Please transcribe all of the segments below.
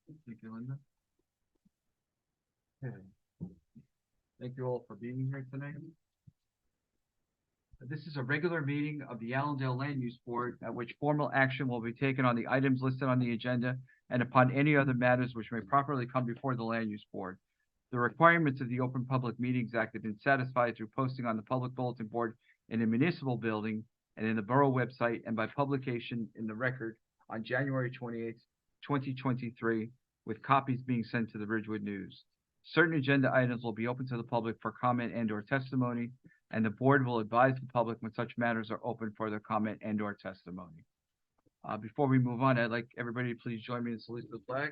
Thank you, Linda. Okay. Thank you all for being here tonight. This is a regular meeting of the Allendale Land Use Board at which formal action will be taken on the items listed on the agenda and upon any other matters which may properly come before the Land Use Board. The requirements of the Open Public Meetings Act have been satisfied through posting on the public bulletin board in the municipal building and in the borough website and by publication in the record on January 28th, 2023, with copies being sent to the Ridgewood News. Certain agenda items will be open to the public for comment and/or testimony, and the board will advise the public when such matters are open for their comment and/or testimony. Before we move on, I'd like everybody to please join me in saluting the flag.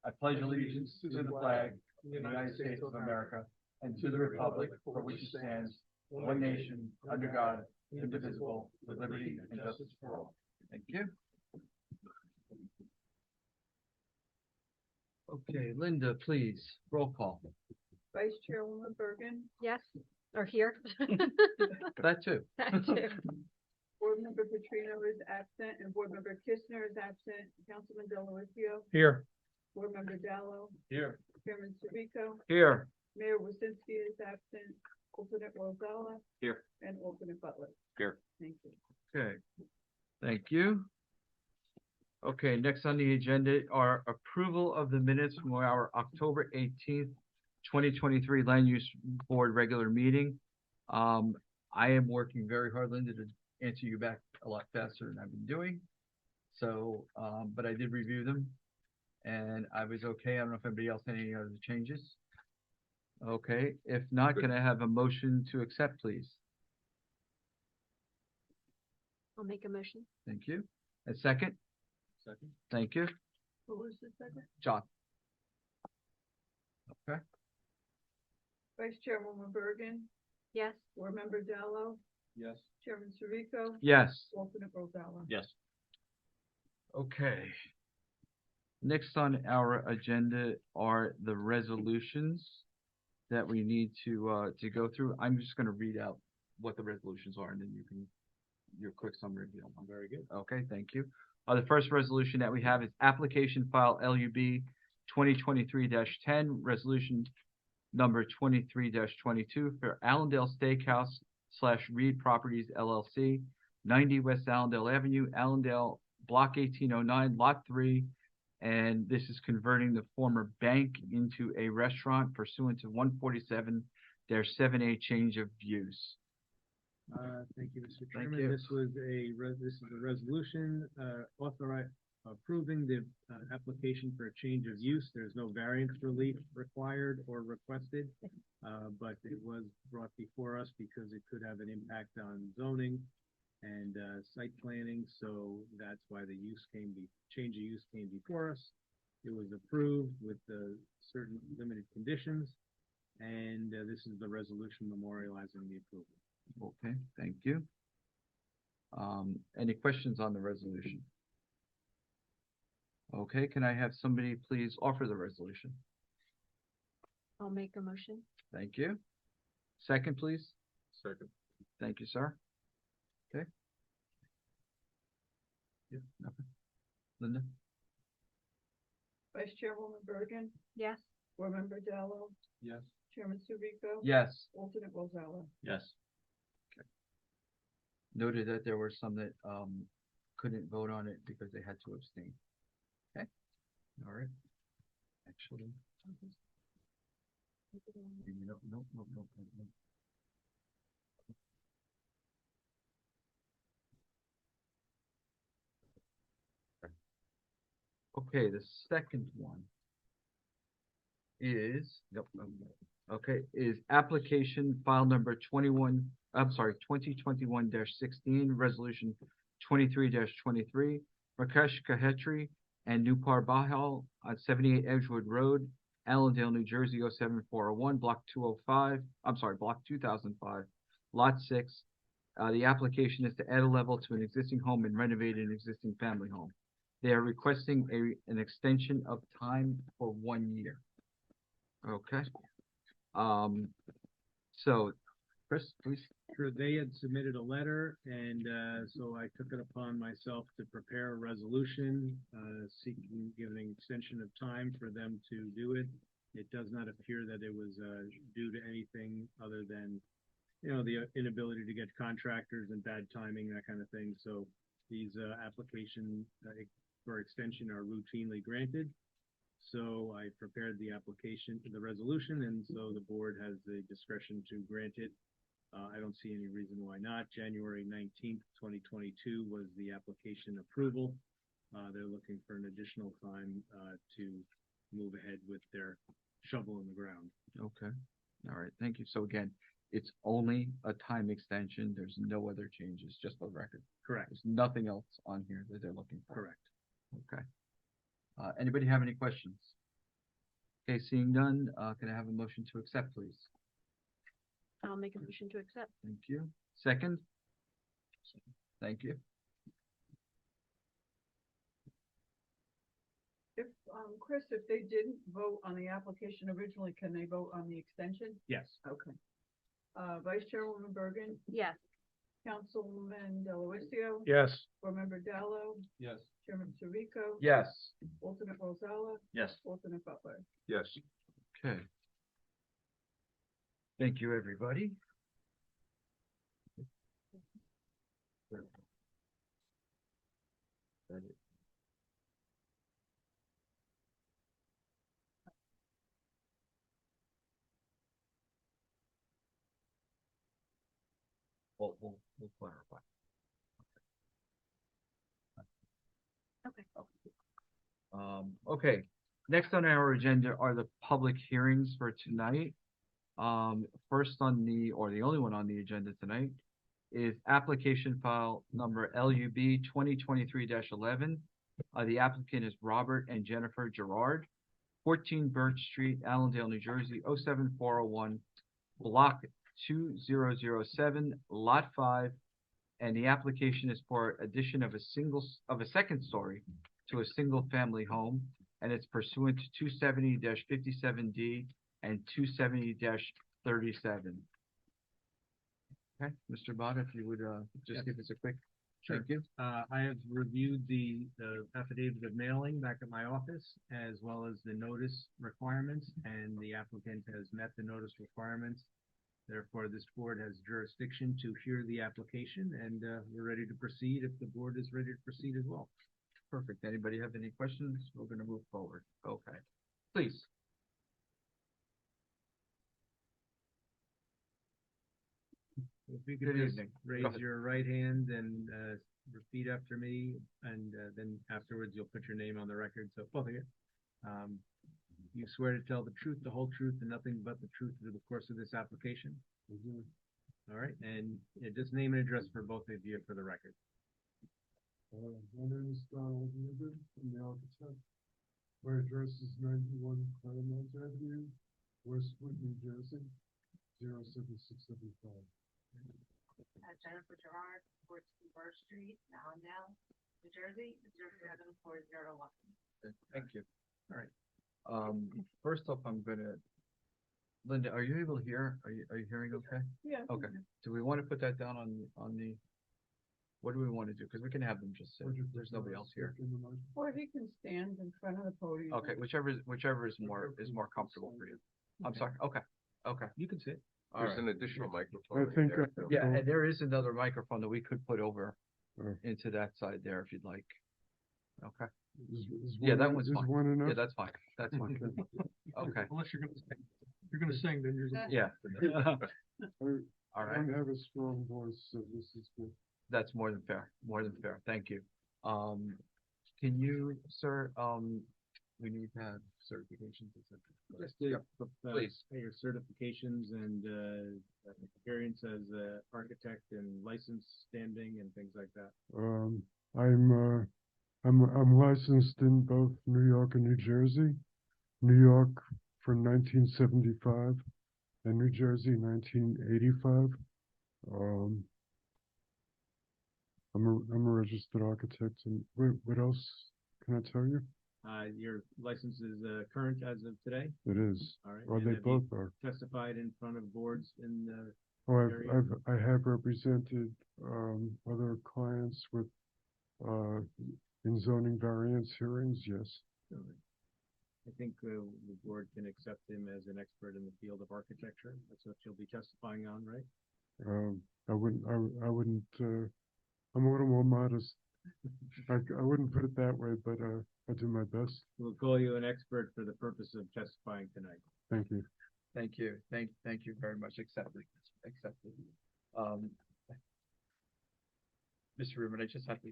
I pledge allegiance to the flag of the United States of America and to the republic for which it stands, one nation, under God, indivisible, with liberty and justice for all. Thank you. Okay, Linda, please, roll call. Vice Chairwoman Bergen, Yes, or here. That too. That too. Board Member Petrino is absent, and Board Member Kistner is absent. Councilman Delavatio, Here. Board Member Dallo, Here. Chairman Sirico, Here. Mayor Wasinski is absent, Alternate Rosella, Here. and Alternate Butler. Here. Thank you. Okay, thank you. Okay, next on the agenda are approval of the minutes from our October 18th, 2023 Land Use Board regular meeting. I am working very hard, Linda, to answer you back a lot faster than I've been doing. So, but I did review them and I was okay. I don't know if anybody else had any other changes. Okay, if not, can I have a motion to accept, please? I'll make a motion. Thank you. A second? Second. Thank you. Who was the second? John. Okay. Vice Chairwoman Bergen, Yes. Board Member Dallo, Yes. Chairman Sirico, Yes. Alternate Rosella. Yes. Okay. Next on our agenda are the resolutions that we need to go through. I'm just gonna read out what the resolutions are and then you can, your quick summary if you don't mind. Very good. Okay, thank you. The first resolution that we have is application file LUB 2023-10, resolution number 23-22 for Allendale Steakhouse / Reed Properties LLC, 90 West Allendale Avenue, Allendale, Block 1809, Lot 3, and this is converting the former bank into a restaurant pursuant to 147-7A change of use. Thank you, Mr. Thank Chairman. you. This was this is a resolution, approving the, application for a change of use. There's no variance relief required or requested, but it was brought before us because it could have an impact on zoning and, site planning, so that's why the change of use came before us. It was approved with, certain limited conditions, and, this is the resolution memorializing the approval. Okay, thank you. Any questions on the resolution? Okay, can I have somebody please offer the resolution? I'll make a motion. Thank you. Second, please. Second. Thank you, sir. Okay. Yeah, nothing. Linda? Vice Chairwoman Bergen, Yes. Board Member Dallo, Yes. Chairman Sirico. Yes. Alternate Rosella. Yes. Okay. Noted that there were some that couldn't vote on it because they had to abstain. Okay. All right. Actually. No. Okay, the second one is, is application file number 2021-16, resolution 23-23, Rakesh Kahetri and Nupar Bahal on 78 Edgewood Road, Allendale, New Jersey, 07401, block 2005, lot 6. The application is to add a level to an existing home and renovate an existing family home. They are requesting an extension of time for 1 year. Okay. So, Chris, please. Sure, they had submitted a letter, and so I took it upon myself to prepare a resolution, seeking, giving an extension of time for them to do it. It does not appear that it was due to anything other than, the inability to get contractors and bad timing, that kind of thing. So these applications for extension are routinely granted. So I prepared the application, the resolution, and so the board has the discretion to grant it. I don't see any reason why not. January 19th, 2022 was the application approval. They're looking for an additional time to move ahead with their shovel in the ground. Okay, all right, thank you. So again, it's only a time extension. There's no other changes, just for the record. Correct. There's nothing else on here that they're looking for. Correct. Okay. Anybody have any questions? Okay, seeing none, can I have a motion to accept, please? I'll make a motion to accept. Thank you. Second? Thank you. If, Chris, if they didn't vote on the application originally, can they vote on the extension? Yes. Okay. Vice Chairwoman Bergen, Yes. Councilman Delavatio. Yes. Board Member Dallo, Yes. Chairman Tirico. Yes. Alternate Rosella, Yes. alternate Butler. Yes. Okay. Thank you, everybody. We'll clarify. Okay. Okay, next on our agenda are the public hearings for tonight. First on the, or the only one on the agenda tonight is application file number LUB 2023-11. The applicant is Robert and Jennifer Gerard, 14 Birch Street, Allendale, New Jersey, 07401, block 2007, lot 5. And the application is for addition of a second story to a single family home, and it's pursuant to 270-57D and 270-37. Okay, Mr. Bott, if you would just Yes. give us a quick. Sure. Thank you. I have reviewed the affidavit of mailing back at my office, as well as the notice requirements, and the applicant has met the notice requirements. Therefore, this board has jurisdiction to hear the application, and we're ready to proceed if the board is ready to proceed as well. Perfect. Anybody have any questions? We're gonna move forward. Okay, please. If you Good could just evening. Go raise ahead. your right hand and repeat after me, and then afterwards you'll put your name on the record, so both of you. You swear to tell the truth, the whole truth, and nothing but the truth through the course of this application? All right, and just name and address for both of you for the record. My name is Donald Newman, I'm the architect. My address is 91 Claremont Avenue, Westwood, New Jersey, 07675. Jennifer Gerard, 14 Birch Street, Allendale, New Jersey, 07401. Thank you. All right. First off, Linda, are you able to hear? Are you hearing okay? Yeah. Okay. Do we want to put that down on the, what do we want to do? Because we can have them just sit. There's nobody else here. Or he can stand in front of the podium. Okay, whichever is more comfortable for you. I'm sorry. Okay. Okay. You can sit. All There's right. an additional I microphone. think, right there, too. Yeah, and there is another microphone that we could put over Oh. into that side there if you'd like. Okay. is Yeah, that one- one's is fine. one enough? Yeah, that's fine. That's fine. Okay. Unless you're gonna sing, then you're. Yeah. I All right. don't have a strong voice, so this is good. That's more than fair, more than fair. Thank you. Can you, sir, we need to have certifications. et cetera. Just Yep, please. your certifications and experience as an architect and license standing and things like that. I'm licensed in both New York and New Jersey. New York from 1975 and New Jersey 1985. I'm a registered architect, and what else can I tell you? Your license is current as of today. It is, All right. or and they have you both are. testified in front of boards in Oh, area? I have represented, other clients with, uh, in zoning variance hearings, yes. I think the board can accept him as an expert in the field of architecture. That's what you'll be testifying on, right? I wouldn't, I'm a little more modest. I wouldn't put it that way, but, I do my best. We'll call you an expert for the purpose of testifying tonight. Thank you. Thank you. Thank you very much. Accepted. Accepted. Um, Mr. Rubin, I just have to,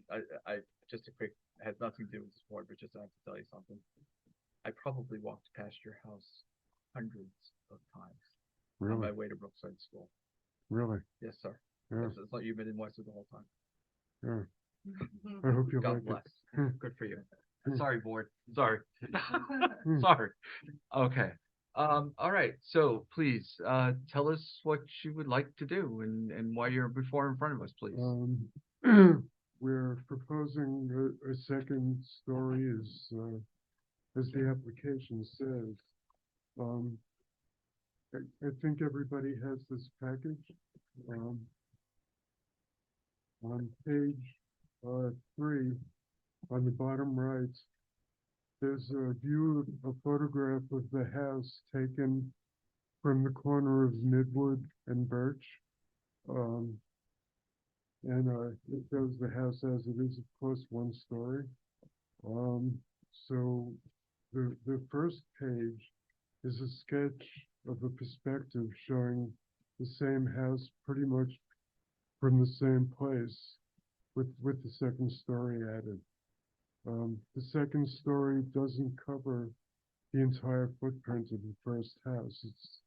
just a quick, it has nothing to do with this board, but just I have to tell you something. I probably walked past your house hundreds of times on my Really, way to Brookside School. really, Yes, sir. yeah, It's like you've been in Westwood the whole time. yeah. I hope you God like bless. it. Good for you. Hmm. Sorry, board. Sorry. Hmm. Sorry. Okay. All right. So please, tell us what you would like to do and why you're before in front of us, please. We're proposing a second story as the application says. Um, I think everybody has this package. Um, on page, 3, on the bottom right, there's a photograph of the house taken from the corner of Midwood and Birch. Um, and it shows the house as it is, of course, one story. So the first page is a sketch of a perspective showing the same house pretty much from the same place with the second story added. The second story doesn't cover the entire footprint of the first house. It's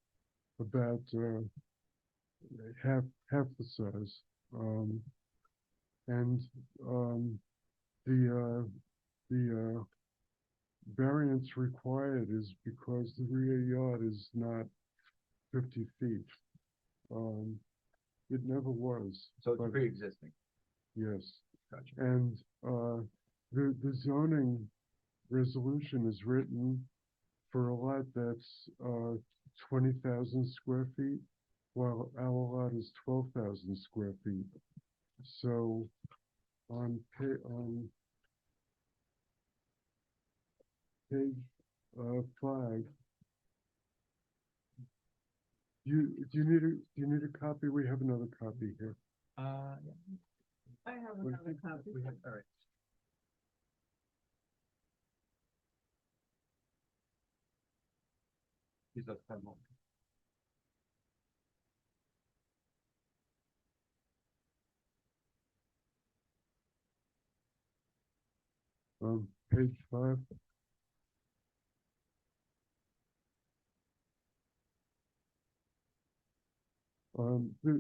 about half the size. And the variance required is because the rear yard is not 50 feet. It never was. So it's but pre-existing. yes. Gotcha. And the zoning resolution is written for a lot that's 20,000 square feet, while our lot is 12,000 square feet. So on page 5, do you need a copy? We have another copy here. Yeah. I have another copy. We have, all right. He's at 10 more. Page 5.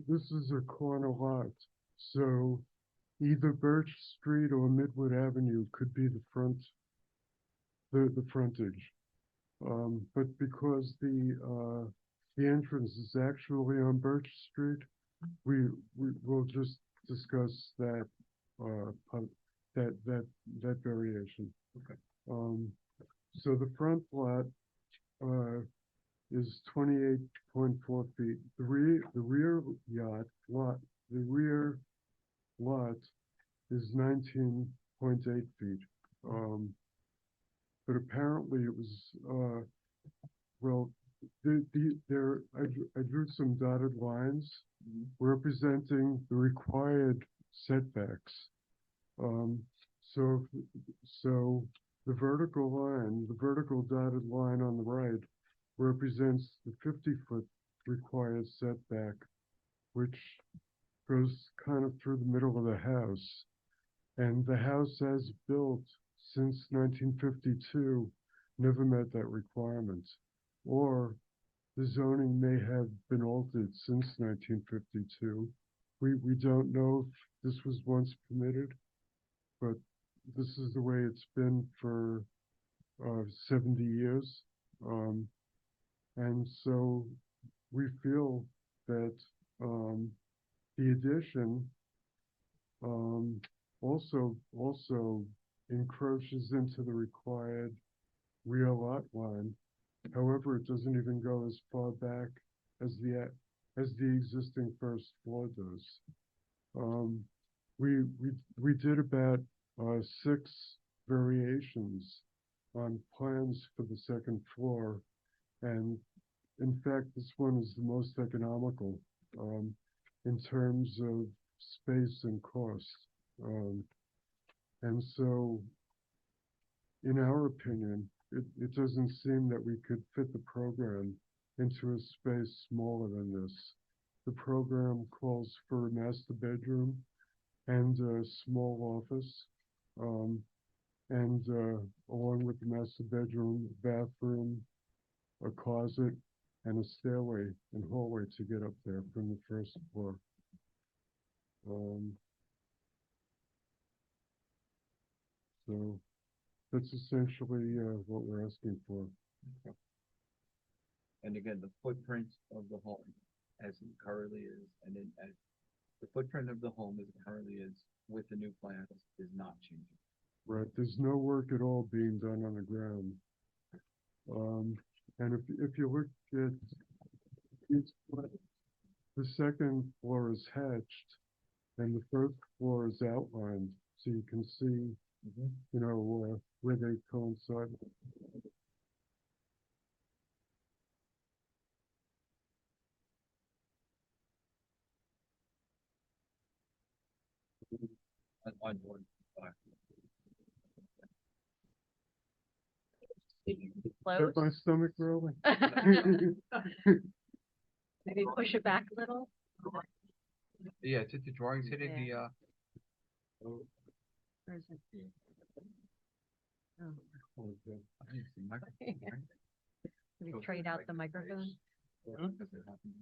This is a corner lot, so either Birch Street or Midwood Avenue could be the frontage. But because the entrance is actually on Birch Street, we will just discuss that that variation. Okay. So the front lot is 28.4 feet. The rear lot is 19.8 feet. But apparently it was well, I drew some dotted lines representing the required setbacks. So the vertical dotted line on the right represents the 50-foot required setback, which goes kind of through the middle of the house. And the house as built since 1952 never met that requirement. Or the zoning may have been altered since 1952. We don't know if this was once permitted, but this is the way it's been for 70 years. And so we feel that the addition also encroaches into the required rear lot line. However, it doesn't even go as far back as as the existing first floor does. We did about, 6 variations on plans for the second floor. And in fact, this one is the most economical, in terms of space and cost. And so, in our opinion, it doesn't seem that we could fit the program into a space smaller than this. The program calls for a master bedroom and a small office, and along with the master bedroom, bathroom, a closet, and a stairway and hallway to get up there from the first floor. So that's essentially what we're asking for. And again, the footprint of the home as it currently is, and then as the footprint of the home as it currently is with the new plans is not changing. Right, there's no work at all being done on the ground. And if you look at each plan, the second floor is hatched and the first floor is outlined, so you can see, you know, where they coincide. On board. Close, Set my stomach rolling. maybe push it back a little. Yeah, it's the drawings hitting the, Where is it? Oh, Okay. I didn't see microphone, right? we trade out the microphone. Does it happen?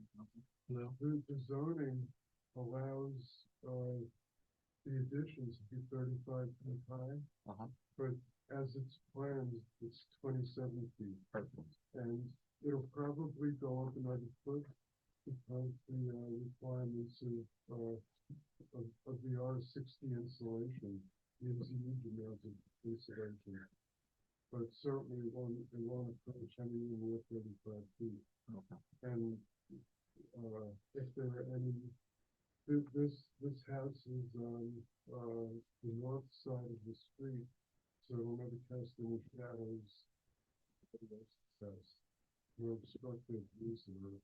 The zoning allows, the additions to be 35 feet high, Uh-huh. but as it's planned, it's 27 feet. Perfect. And it'll probably go up another foot because the requirements of the R60 insulation gives a huge amount of insulation. But certainly it won't approach anything near 35 feet. Okay. And if there are any, this house is on the north side of the street, so it'll never cast any shadows of the house. No obstructive use of it.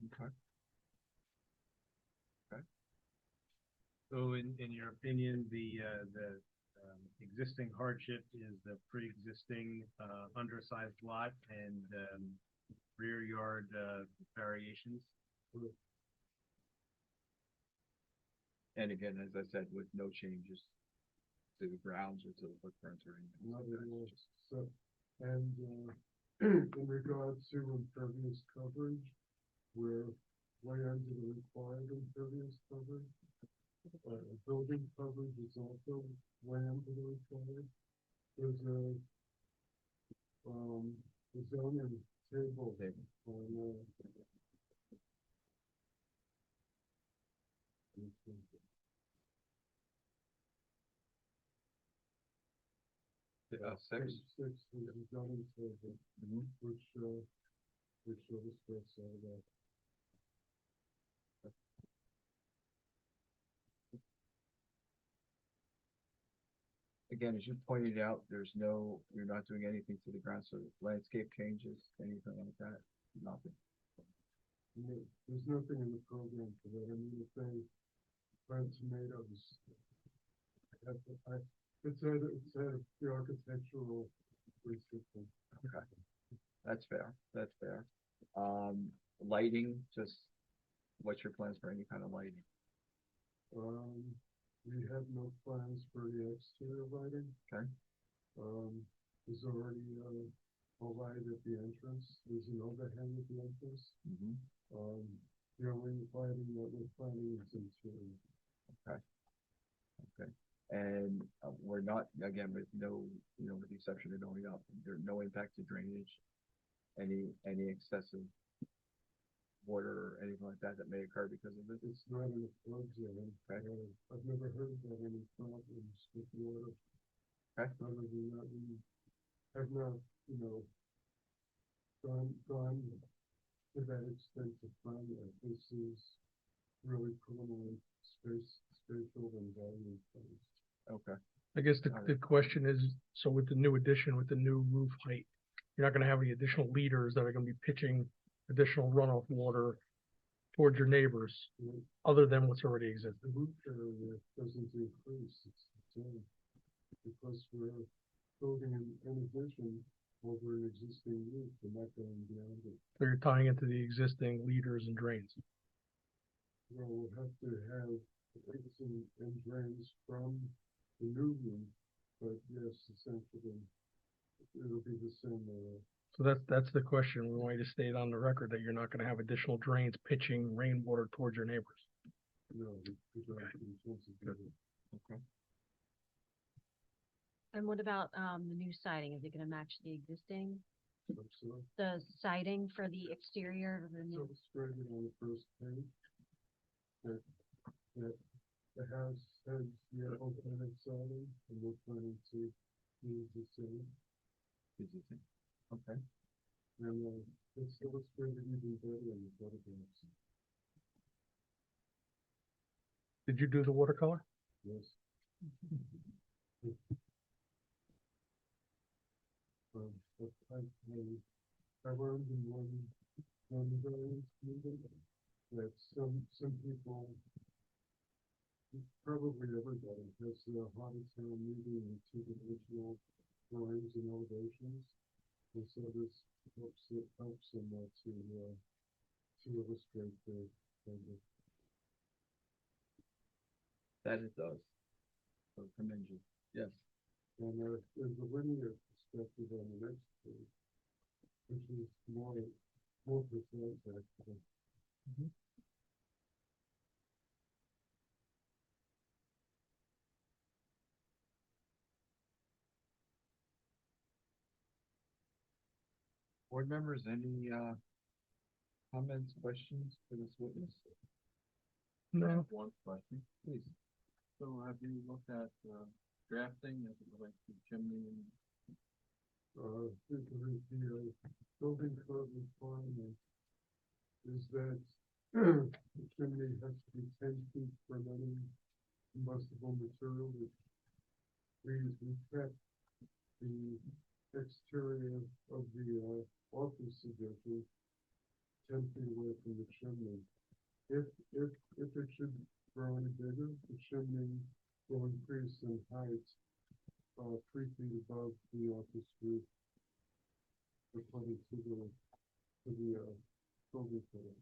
Okay. So in your opinion, the existing hardship is the pre-existing, undersized lot and, rear yard, variations? And again, as I said, with no changes to the grounds or to the footprints or anything. Not at all. So, and in regard to impervious coverage, we're way under the required impervious coverage. Building coverage is also way under the required. There's a zoning table on Six. page 6, there's a zoning table, which illustrates all that. Again, as you pointed out, you're not doing anything to the ground, so landscape changes, anything like that, nothing. There's nothing in the program for that. I mean, if they plant tomatoes, it's out of the architectural system. Okay. That's fair, that's fair. Lighting, just what's your plans for any kind of lighting? We have no plans for the exterior lighting. Okay. There's already a light at the entrance. There's an overhang at the entrance. The only lighting that we're planning is interior. Okay. Okay. And we're not, again, with no, with the exception of going up, there's no impact to drainage, any excessive water or anything like that may occur because of it? It's not in the flood zone. Okay. I've never heard of any problems with water. Okay. Other than that, we have not, gone to that extent to find that this is really preliminary spatial and value things. Okay. I guess the question is, so with the new addition, with the new roof height, you're not gonna have any additional leaders that are gonna be pitching additional runoff water towards your neighbors, The other than what's already existing. roof area doesn't increase, it's the same. Because we're building an addition over an existing roof, we're not going beyond it. So you're tying into the existing leaders and drains. Well, we'll have to have leaks and drains from the new roof, but yes, essentially, it'll be the same, So that's the question. We want you to state on the record that you're not gonna have additional drains pitching rainwater towards your neighbors. no, we don't intend to do it. Okay. And what about, the new siding? Is it gonna match the existing? So, The siding for the exterior of the so new? it's stated on the first page that the house has the open siding, and we're planning to use the same. Okay. And, it's illustrated even better in the photographs, Did you do the watercolor? yes. But I learned in one variance meeting that some people, probably everybody, has a hard time meeting in two-dimensional drawings and elevations. And so this helps them to illustrate the. That it does. So commend you. Yes. And there's a linear perspective on the next page, which is more precise actually. Board members, any comments, questions for this witness? I No. have one question, please. So have you looked at drafting as it relates to chimney and The building code requirement is that the chimney has to be 10 feet from any combustible material, which we kept the exterior of the office addition 10 feet away from the chimney. If it should grow any bigger, the chimney will increase in height 3 feet above the office roof, according to the building code.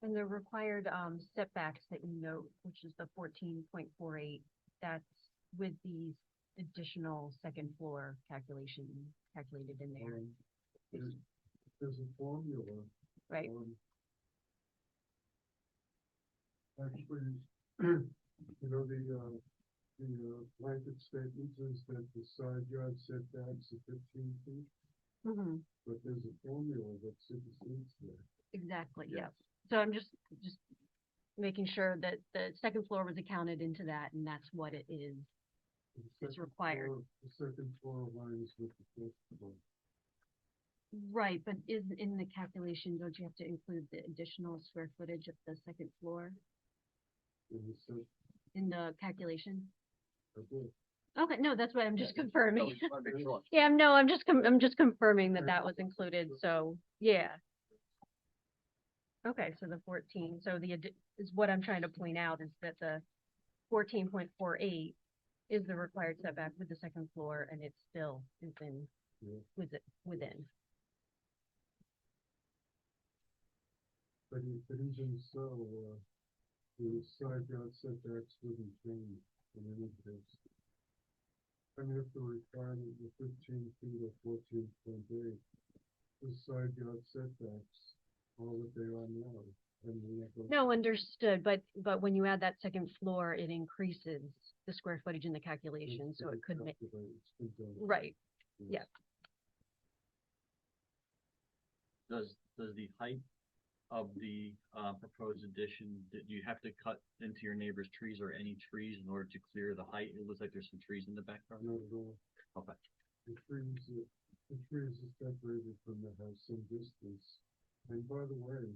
And the required, setbacks that you note, which is the 14.48, that's with the additional second floor calculation calculated in there, There's a formula. right? Actually, the blanket statement is that the side yard setbacks are 15 feet, Mm-hmm. but there's a formula that supersedes that. Exactly, yeah. So I'm just making sure that the second floor was accounted into that, and that's what it is. The It's second required. The second floor aligns with the first floor. Right, but is in the calculation, don't you have to include the additional square footage of the second floor And the set, in the calculation? I did. Okay, no, that's what I'm just confirming. just wanna make sure. Yeah, no, I'm just confirming that that was included, so, yeah. Okay, so the 14, so is what I'm trying to point out is that the 14.48 is the required setback with the second floor, and it's still within, Yeah. within. But even so, the side yard setbacks wouldn't change in any case. I mean, if the requirement was 15 feet or 14.8, the side yard setbacks are what they are now. And we're not going No, understood, but when you add that second floor, it increases the square footage in the calculation, so it could make, It's been done. right, Yes. yeah. Does the height of the, proposed addition, did you have to cut into your neighbor's trees or any trees in order to clear the height? It looks like there's some trees in the backyard. Not at all. Okay. The trees are separated from the house some distance. And by the way,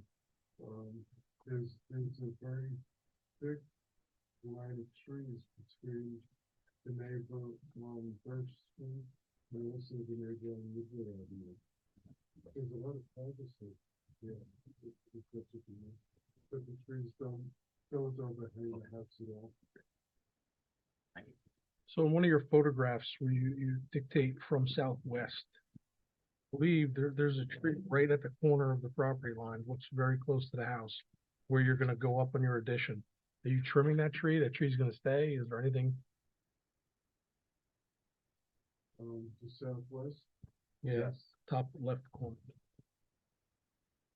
there's a very thick line of trees between the neighbor on Birch Street and also the neighbor on Woodward Avenue. There's a lot of privacy. Yeah, it's what you can do. But the trees don't overhang the house at all. So in one of your photographs where you dictate from southwest, I believe there's a tree right at the corner of the property line, looks very close to the house, where you're gonna go up on your addition. Are you trimming that tree? That tree's gonna stay? Is there anything? The southwest. Yeah, top left corner.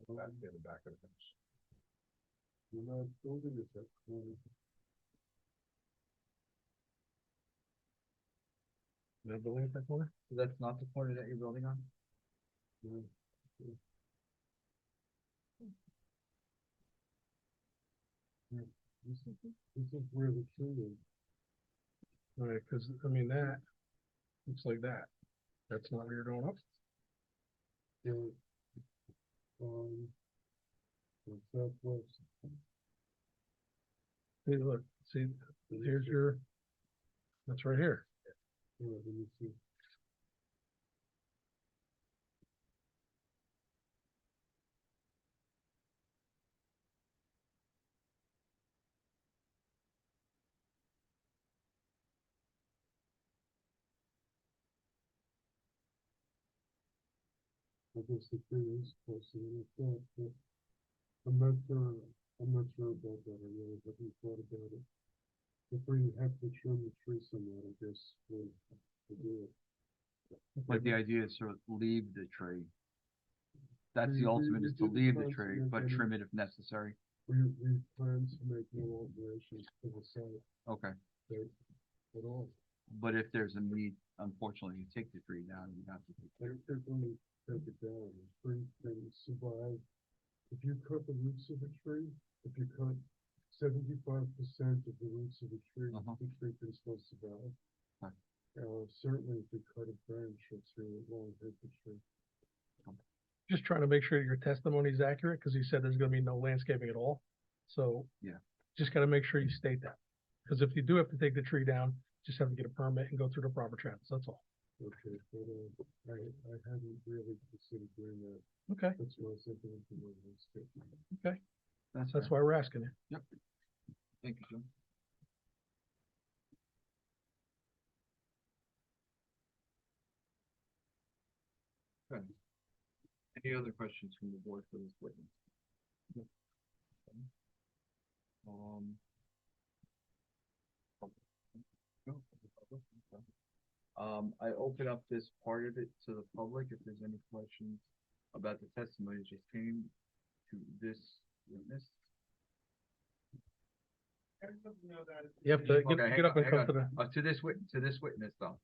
That's in the back of the house. We're not building it that corner. Did I believe that corner? So that's not the corner that you're building on? No. This is where the tree is. Right, cause I mean, that looks like that. That's not where you're going up. Yeah. The southwest. Hey, look, see, here's your, that's right here. Yeah, let me see. I guess the tree is closer than I thought, but I'm not sure about that. I really haven't thought about it. If we have to trim the tree somewhere, I guess we'll do it. But the idea is to leave the tree. That's We- the ultimate, we is to didn't leave the plan to tree, make but any- trim it if necessary. We plan to make no alterations to the site Okay. at all. But if there's a need, unfortunately, you take the tree down, you have to take I don't think we need to take it down. The tree can survive. If you cut the roots of a tree, if you cut 75% of the roots of the tree, Uh-huh. the tree can still survive. Right. Certainly if you cut a branch or two, it won't hurt the tree. Just trying to make sure your testimony is accurate, cause he said there's gonna be no landscaping at all. So. Yeah. Just gotta make sure you state that. Cause if you do have to take the tree down, just have to get a permit and go through the proper channels, that's all. Okay, but I hadn't really considered doing that. Okay, That's why I was thinking of the landscape. okay, That's that's fair. why we're asking you. Thank you, Jim. Okay. Any other questions from the board for this witness? Um. no, okay. I open up this part of it to the public, if there's any questions about the testimony that just came to this witness. You have to Okay, hang get up on, and come hang to the, on. To this witness though,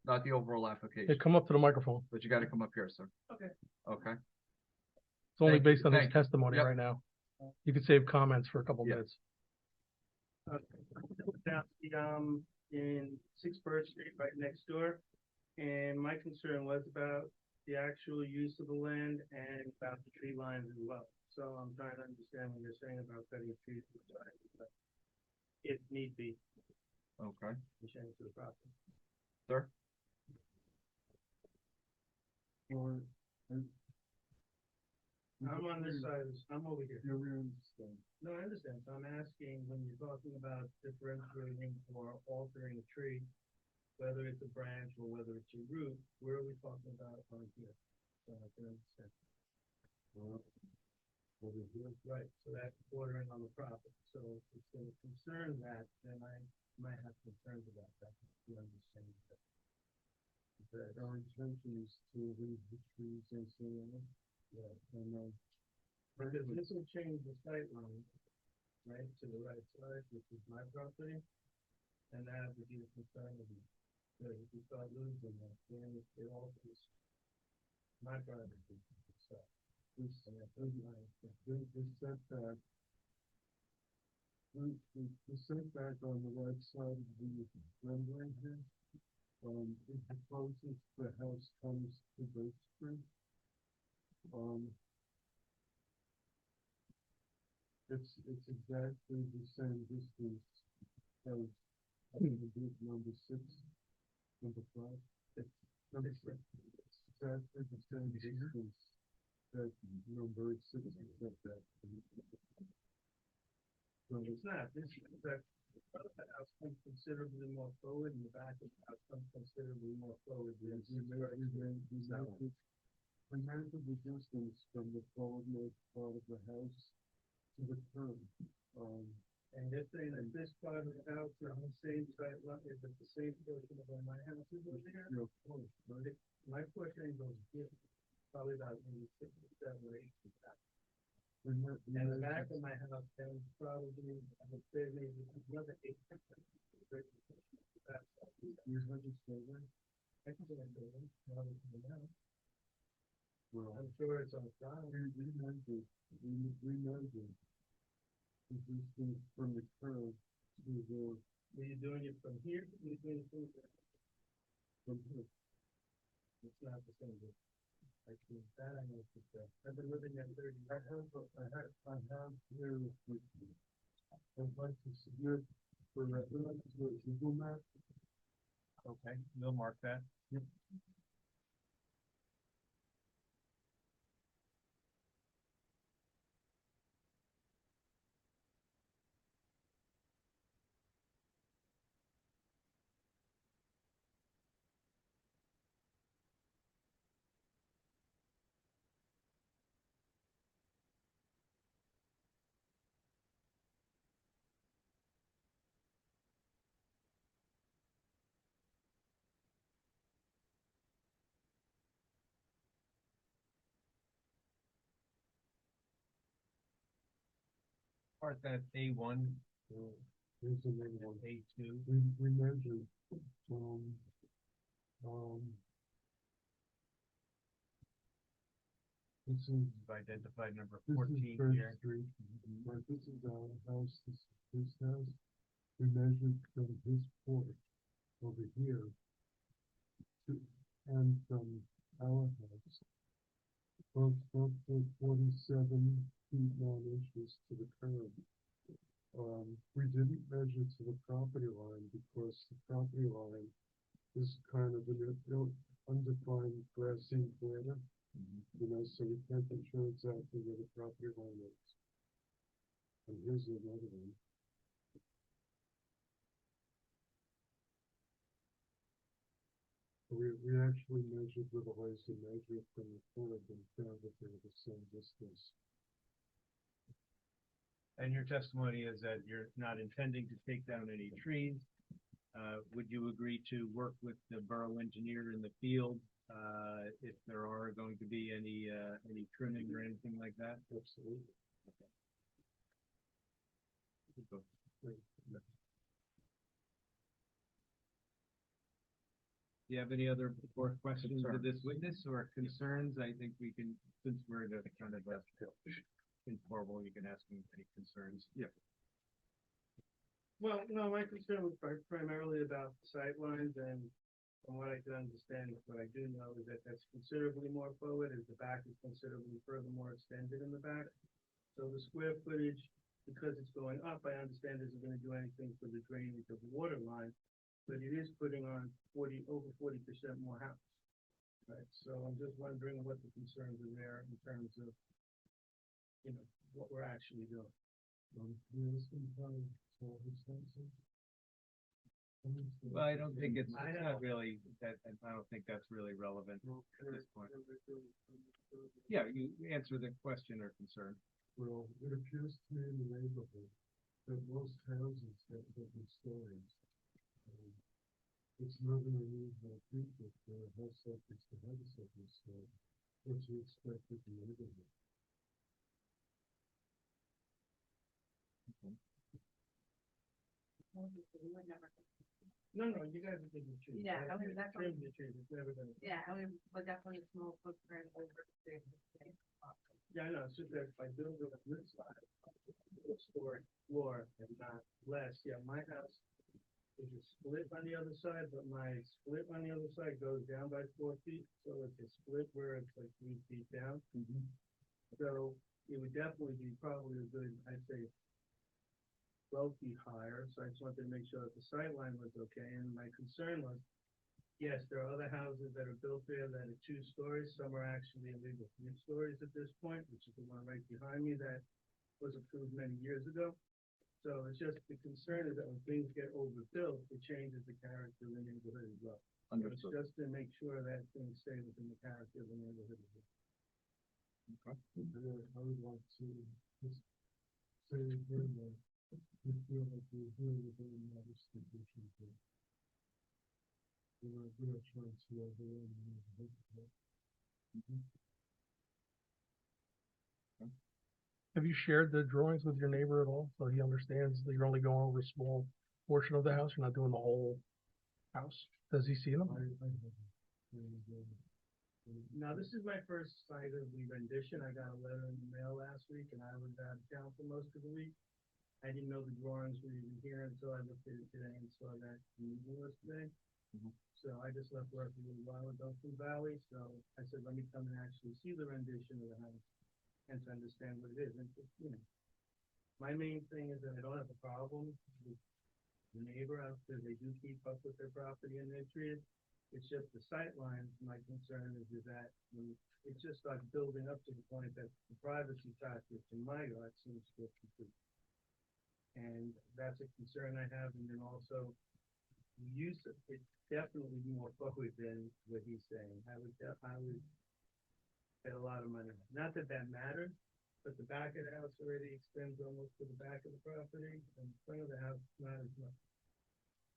not the overall hey, application, come up to the microphone. but you gotta come up here, sir. Okay. Okay, It's only Thank you, based on his thank you. testimony Yep. right now. You could save comments for a couple Yeah. minutes. In 6 Birch Street, right next door. And my concern was about the actual use of the land and about the tree lines as well. So I'm trying to understand what you're saying about cutting trees to the side, but if need be, okay, change to the property. sir. Or, I'm on this side, I'm over here. you understand. No, I understand. So I'm asking, when you're talking about differentiating or altering a tree, whether it's a branch or whether it's a root, where are we talking about on here? So I can understand. Over here. Right, so that's bordering on the property. So if it's gonna concern that, then I might have concerns about that. You understand that? Our intention is to leave the trees and so on. Yeah, and, Because this will change the sight line, right, to the right side, which is my property. And that would be a concern of me. So if you start losing that, then it alters my property. So, this, the setback. The setback on the right side of the rendering here, is the closest the house comes to the street. It's exactly the same distance as number 6, number 5. It's number 6. It's exactly the same distance that number 6 is at that. So It's not, this, the front of the house comes considerably more forward, and the back of the house comes considerably more forward. we measured the distance from the forwardmost part of the house to the curb. And you're saying that this part of the house is on the same side, is it the same portion of where my house is over there? Your point, right? My portion goes here, probably about maybe 6 or 7 or 8 feet back. We And the back measured- of my house comes probably, I would say maybe another 8 feet. You had a survey? I can go and do it, probably now. Well, I'm sure it's on file. we measured the distance from the curb to the, Are you doing it from here? Are you doing it from there? from here. It's not the same. Actually, that I know for sure. I've been living there 30 years. I have here with me. I'd like to submit for reference to a Google map. Okay, we'll mark that. Yep. Part that A1, Here's another one. A2. We measured, this is, We've identified number this is 14 Bird here. Street, right, this is our house, this is his house. We measured from his porch over here to, and from our house. Both to 47 feet 9 inches to the curb. We didn't measure to the property line because the property line is kind of an undefined grassy border. You know, so we can't be sure exactly where the property line is. And here's another one. We actually measured with a laser measure from the curb and found that they were the same distance. And your testimony is that you're not intending to take down any trees. Would you agree to work with the borough engineer in the field, if there are going to be any trimming or anything like that? Absolutely. Do you have any other more questions of this witness or concerns? I think we can, since we're in a kind of a informal, you can ask me any concerns. Yeah. Well, no, my concern was primarily about the sightlines, and from what I can understand, what I do know is that that's considerably more forward, as the back is considerably further more extended in the back. So the square footage, because it's going up, I understand isn't gonna do anything for the drainage of the water line, but it is putting on over 40% more house. Right, so I'm just wondering what the concerns are there in terms of, you know, what we're actually doing. Well, I don't think it's not really, I don't think that's really relevant at this point. Yeah, you answer the question or concern. Well, it appears to me in the neighborhood that most houses have different stories. It's not an unusual feature for a house like this to have a second story. What you expect with the neighborhood. No, no, you guys are taking the trees. Yeah, I mean, that's what- Trim the trees, it's never gonna. Yeah, I mean, but definitely a small footprint over the. Yeah, I know, it's just that if I build it on this side, a story floor and not less, yeah, my house is a split on the other side, but my split on the other side goes down by 4 feet, so it's a split where it's like 3 feet down. So it would definitely be probably a good, I'd say, 12 feet higher, so I just wanted to make sure that the sight line was okay, and my concern was, yes, there are other houses that are built there that are 2 stories, some are actually illegal 3 stories at this point, which is the one right behind me that was approved many years ago. So it's just, the concern is that when things get overbuilt, it changes the character of the neighborhood as well. So it's Understood. just to make sure that things stay within the character of the neighborhood as well. I would like to just say again that we feel like we're doing a very modest addition to. We are trying to overwhelm the neighborhood. Have you shared the drawings with your neighbor at all, so he understands that you're only going over a small portion of the house, you're not doing the whole house? Does he see them? I haven't. And, Now, this is my first sight of the rendition. I got a letter in the mail last week, and I was out of town for most of the week. I didn't know the drawings were even here until I looked at it today and saw that the meeting was today. So I just left work a little while ago from Valley, so I said, let me come and actually see the rendition of the house and to understand what it is. And, you know, my main thing is that I don't have a problem with the neighbor out there. They do keep up with their property and their trees. It's just the sight lines. My concern is that when it just starts building up to the point that the privacy factor to my yard seems to get complete. And that's a concern I have. And then also the use of it's definitely more forward than what he's saying. I would bet a lot of money. Not that that matters, but the back of the house already extends almost to the back of the property, and the front of the house not as much.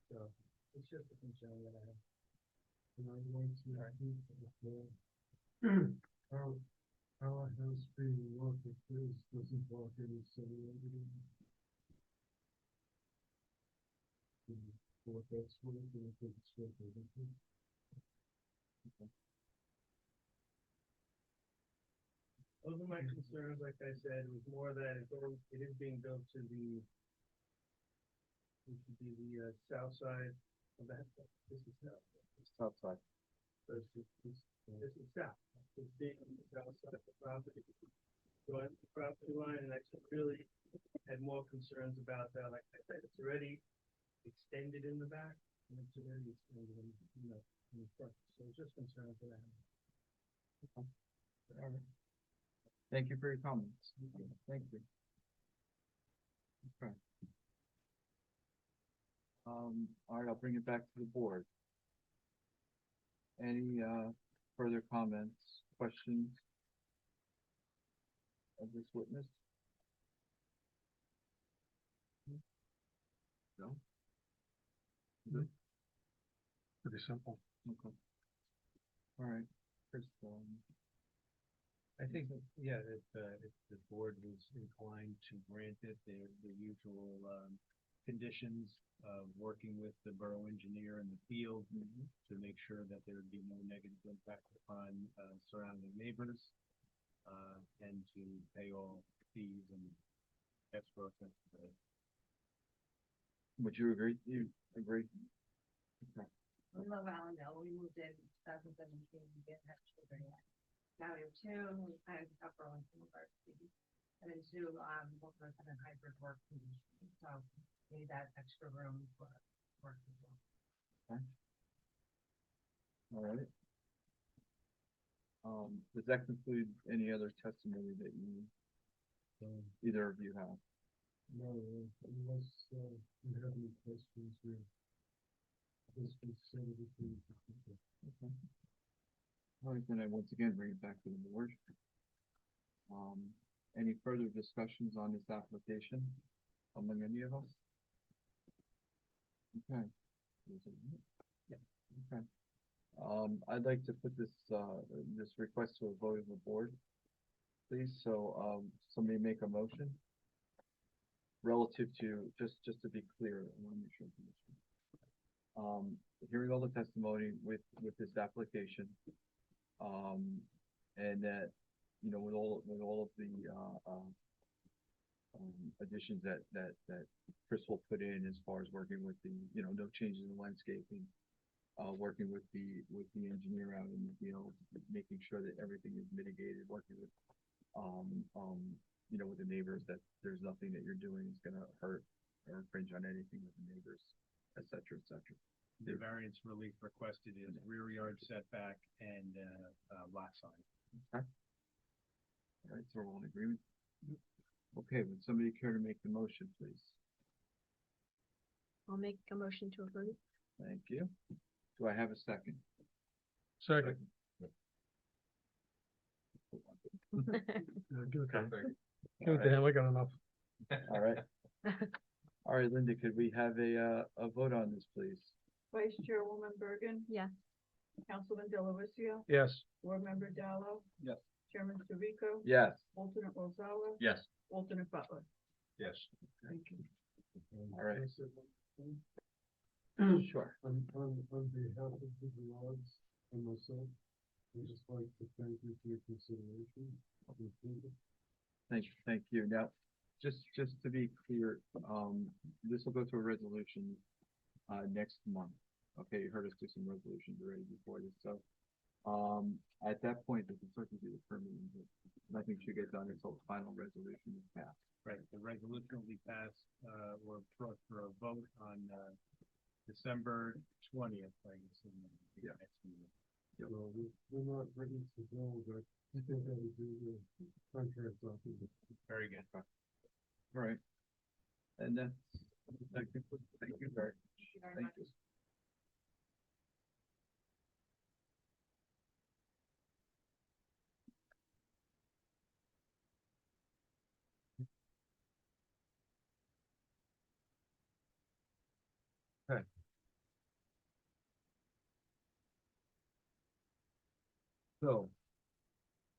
So it's just a concern that I have. And I want to repeat that our house being north of his doesn't block any cellularity. For what that's worth, and I think it's worth everything. Those are my concerns, like I said, it was more that it is being built to the, it should be the, south side of that, this is south. South side. So this is south, it's being on the south side of the property. Going to the property line, and I just really had more concerns about that, like I said, it's already extended in the back, and it's already extended in, in the front, so just concerns that I have. All right. Thank you for your comments. Thank you. Okay. All right, I'll bring it back to the board. Any further comments, questions of this witness? No? Good? Pretty simple. Okay. All right. Chris, I think, that, yeah, if the board was inclined to grant it, the usual, conditions of working with the borough engineer in the field to make sure that there would be no negative impact upon, surrounding neighbors, and to pay all fees and escrow expenses. would you agree? You agree? Okay. We love Allendale. We moved in 2017. We didn't have children yet. Now we have 2. We kind of upper on some of our students. And then 2, both of us have a hybrid work position. So we need that extra room for work as well. Okay. All right. Does that conclude any other testimony that you, either of you have? No, unless you have any questions, this was said everything. Okay. All right, then I once again bring it back to the board. Any further discussions on this application among any of us? Okay. Yeah. Okay. I'd like to put this this request to a vote of the board, please. So somebody make a motion relative to just to be clear. I want to make sure. hearing all the testimony with this application. And that, you know, with all of the, additions that Chris will put in as far as working with the, you know, no changes in landscaping, working with the engineer out in the field, making sure that everything is mitigated, working with, you know, with the neighbors, that there's nothing that you're doing is gonna hurt or infringe on anything with the neighbors, et cetera, et cetera. The variance relief requested is rear yard setback and, lot size. All right, so we're all in agreement? Okay, would somebody care to make the motion, please? I'll make a motion to approve. Thank you. Do I have a second? Second. Give it to him, I got enough. All right. All right, Linda, could we have a vote on this, please? Vice Chairwoman Bergen, Yes. Councilman Delavatio, Yes. Board Member Dallo. Yes. Chairman Truvico. Yes. Alternate Rosales. Yes. Alternate Butler. Yes. Thank you. All right. Sure. On behalf of the Rods and myself, I'd just like to thank you for your consideration. Thank you. Now, just to be clear, this will go to a resolution, next month. Okay, you heard us do some resolutions already before this, so, at that point, the consultant will do the permitting, but nothing should get done until the final resolution is passed. Right, the resolution will be passed, or brought for a vote on, December 20th, I guess, in the Yeah. next meeting. So we're not ready to go, but I think that would do the contract document. Very good. All right. And that's, thank you very much. Thank you. Okay. So,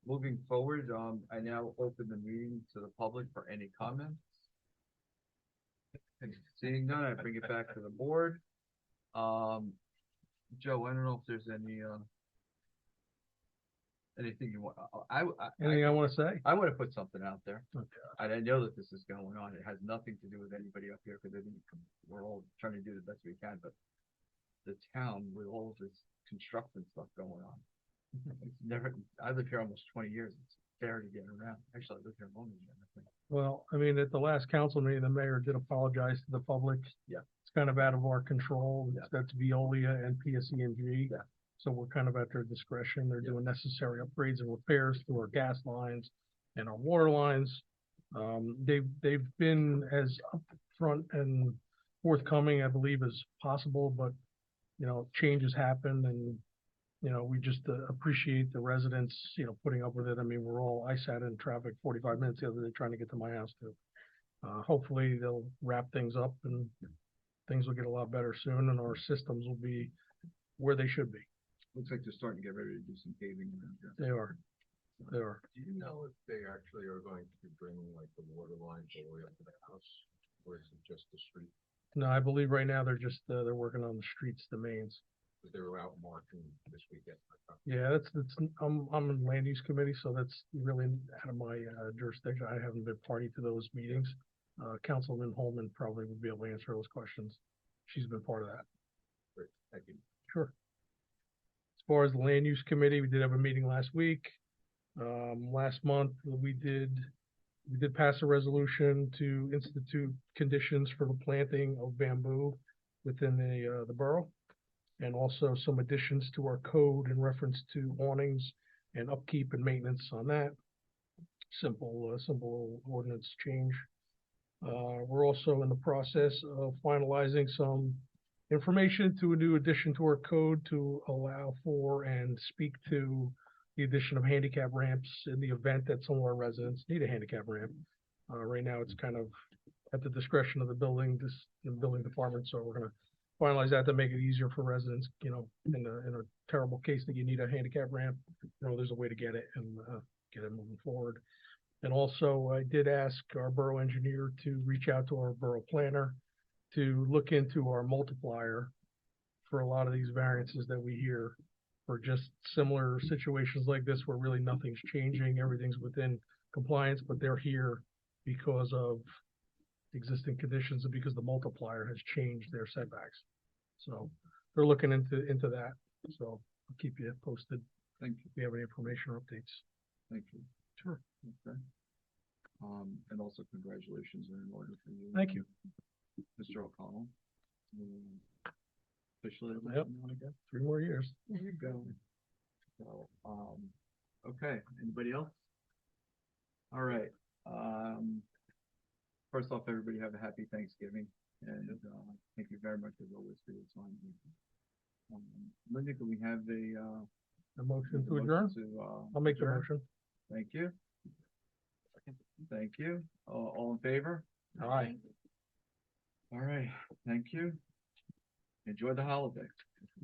moving forward, I now open the meeting to the public for any comments. And seeing none, I bring it back to the board. Joe, I don't know if there's anything you want, Anything I wanna say? I wanna put something out there. Okay. And I know that this is going on. It has nothing to do with anybody up here, because I think we're all trying to do the best we can, but the town with all of this construction stuff going on. It's never, I live here almost 20 years. It's barely getting around. Actually, I live here longer than I think. Well, I mean, at the last council meeting, the mayor did apologize to the public. Yeah. It's kind of out of our control. Yeah. That's Veolia and PSE&G. Yeah. So we're kind of at their discretion. They're Yeah. doing necessary upgrades and repairs to our gas lines and our water lines. They've been as upfront and forthcoming, I believe, as possible, but, you know, changes happen, and, you know, we just appreciate the residents, you know, putting up with it. I mean, I sat in traffic 45 minutes the other day trying to get to my house too. Hopefully they'll wrap things up and things will get a lot better soon, and our systems will be where they should be. Looks like they're starting to get ready to do some paving around here. They are. They are. Do you know if they actually are going to be bringing like the water lines all the way up to the house, or is it just the street? No, I believe right now they're just, they're working on the streets, the mains. Because they were out marking this weekend. Yeah, that's, I'm in land use committee, so that's really out of my jurisdiction. I haven't been party to those meetings. Councilman Holman probably would be able to answer those questions. She's been part of that. Great, thank you. Sure. As far as the land use committee, we did have a meeting last week. Last month, we did pass a resolution to institute conditions for the planting of bamboo within the borough, and also some additions to our code in reference to awnings and upkeep and maintenance on that. Simple ordinance change. We're also in the process of finalizing some information to a new addition to our code to allow for and speak to the addition of handicap ramps in the event that some of our residents need a handicap ramp. Right now, it's kind of at the discretion of the building department, so we're gonna finalize that to make it easier for residents, you know, in a terrible case that you need a handicap ramp, you know, there's a way to get it and get it moving forward. And also, I did ask our borough engineer to reach out to our borough planner to look into our multiplier for a lot of these variances that we hear for just similar situations like this where really nothing's changing, everything's within compliance, but they're here because of existing conditions and because the multiplier has changed their setbacks. So they're looking into that. So I'll keep you posted Thank you, if we have any information or updates. thank you. Sure. Okay. And also congratulations are in order for you. Thank you. Mr. O'Connell. Officially, Yep. I guess. 3 more years. There you go. So, okay, anybody else? All right, first off, everybody have a happy Thanksgiving, and, thank you very much as always for your time. Linda, can we have A motion to motion adjourn? to, I'll make the adjourn? motion. Thank you. Thank you. All in favor? Aye. All right, thank you. Enjoy the holiday.